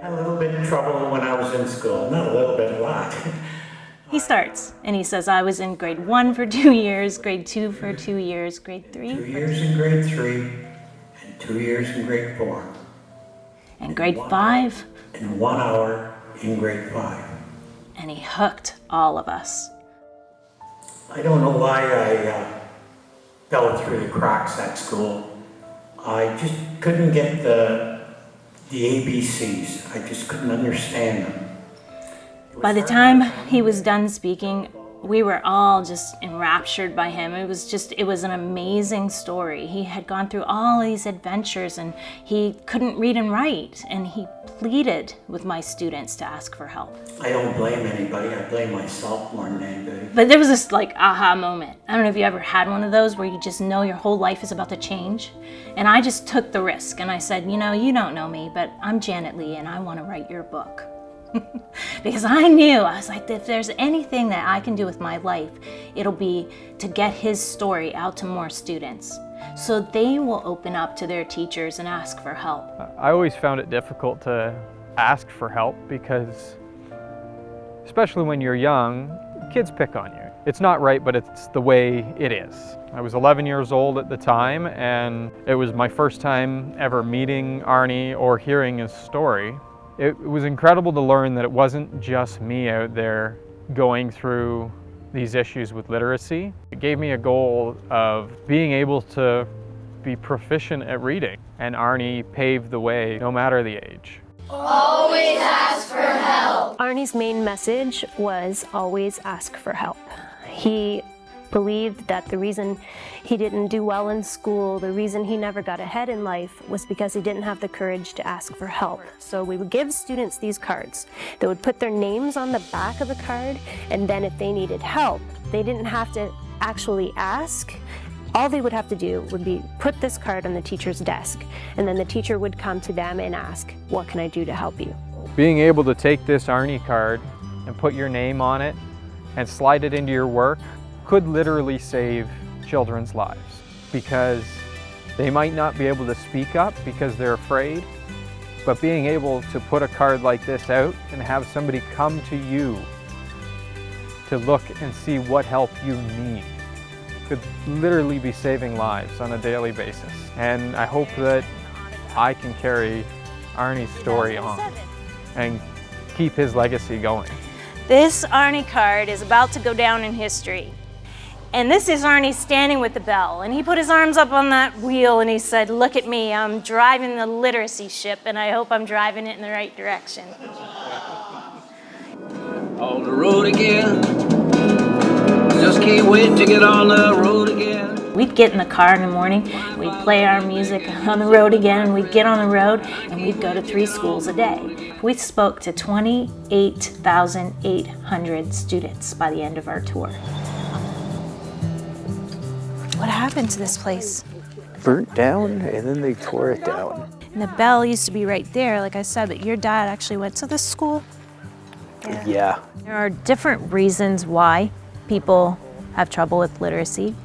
Had a little bit of trouble when I was in school. Not a little bit, a lot. He starts and he says, I was in grade 1 for 2 years, grade 2 for 2 years, grade 3 2 years in grade 3 and 2 years in grade 4. and grade 5. And 1 hour in grade 5. And he hooked all of us. I don't know why I fell through the cracks at school. I just couldn't get the ABCs. I just couldn't understand them. By the time he was done speaking, we were all just enraptured by him. It was an amazing story. He had gone through all these adventures and he couldn't read and write, and he pleaded with my students to ask for help. I don't blame anybody. I blame myself more than anybody. But there was this aha moment. I don't know if you ever had one of those where you just know your whole life is about to change. And I just took the risk and I said, you don't know me, but I'm Janet Lee and I want to write your book. Because I was like, if there's anything that I can do with my life, it'll be to get his story out to more students so they will open up to their teachers and ask for help. I always found it difficult to ask for help because, especially when you're young, kids pick on you. It's not right, but it's the way it is. I was 11 years old at the time, and it was my first time ever meeting Arnie or hearing his story. It was incredible to learn that it wasn't just me out there going through these issues with literacy. It gave me a goal of being able to be proficient at reading, and Arnie paved the way no matter the age. Always ask for help. Arnie's main message was always ask for help. He believed that the reason he didn't do well in school, the reason he never got ahead in life, was because he didn't have the courage to ask for help. So we would give students these cards. They would put their names on the back of the card, and then if they needed help, they didn't have to actually ask. All they would have to do would be put this card on the teacher's desk, and then the teacher would come to them and ask, what can I do to help you? Being able to take this Arnie card and put your name on it and slide it into your work could literally save children's lives, because they might not be able to speak up because they're afraid, but being able to put a card like this out and have somebody come to you to look and see what help you need could literally be saving lives on a daily basis. And I hope that I can carry Arnie's story on and keep his legacy going. This Arnie card is about to go down in history. And this is Arnie standing with the bell, and he put his arms up on that wheel and he said, look at me, I'm driving the literacy ship, and I hope I'm driving it in the right direction. On the road again, just can't wait to get on the road again. We'd get in the car in the morning, we'd play our music on the road again, and we'd get on the road, and we'd go to 3 schools a day. We spoke to 28,800 students by the end of our tour. What happened to this place? Burnt down, and then they tore it down. And the bell used to be right there, like I said, but your dad actually went to this school? Yeah. There are different reasons why people have trouble with literacy.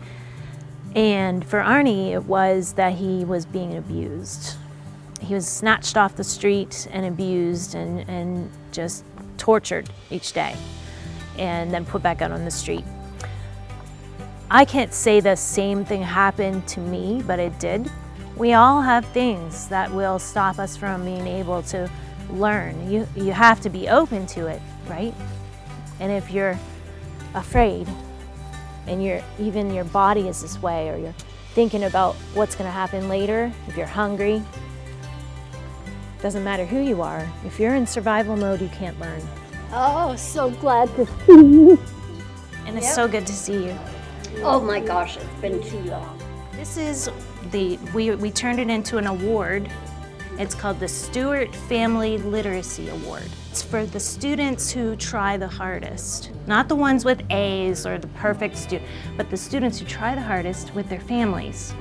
And for Arnie, it was that he was being abused. He was snatched off the street and abused and just tortured each day, and then put back out on the street. I can't say the same thing happened to me, but it did. We all have things that will stop us from being able to learn. You have to be open to it, right? And if you're afraid and even your body is this way, or you're thinking about what's gonna happen later, if you're hungry, doesn't matter who you are. If you're in survival mode, you can't learn. Oh, so glad to see you. And it's so good to see you. Oh my gosh, it's been too long. This is we turned it into an award. It's called the Stewart Family Literacy Award. It's for the students who try the hardest. Not the ones with A's or the perfect student, but the students who try the hardest with their families.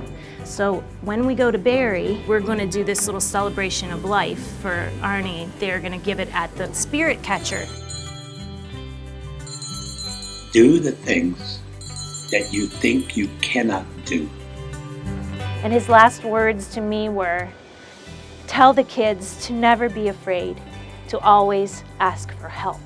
So when we go to Barrie, we're going to do this little celebration of life for Arnie. They're going to give it at the Spirit Catcher. Do the things that you think you cannot do. And his last words to me were, tell the kids to never be afraid. to always ask for help.